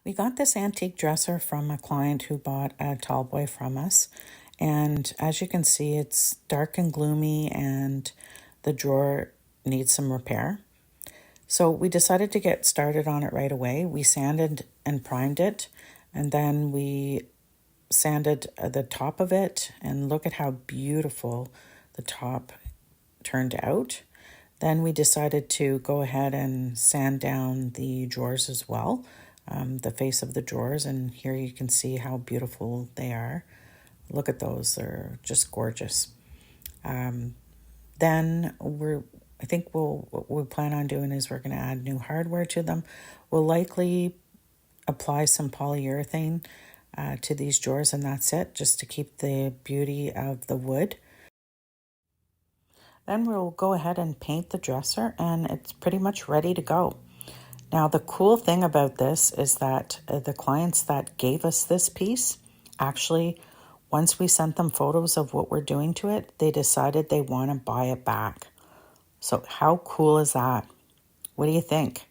We got this antique dresser from a client who bought a tallboy from us. And as you can see, it's dark and gloomy and the drawer needs some repair. So we decided to get started on it right away. We sanded and primed it, and then we sanded the top of it, and look at how beautiful the top turned out. Then we decided to go ahead and sand down the drawers as well, the face of the drawers, and here you can see how beautiful they are. Look at those, they're just gorgeous. Then I think what we plan on doing is we're going to add new hardware to them. We'll likely apply some polyurethane to these drawers, and that's it, just to keep the beauty of the wood. Then we'll go ahead and paint the dresser, and it's pretty much ready to go. Now, the cool thing about this is that the clients that gave us this piece, actually, once we sent them photos of what we're doing to it, they decided they want to buy it back. So how cool is that? What do you think?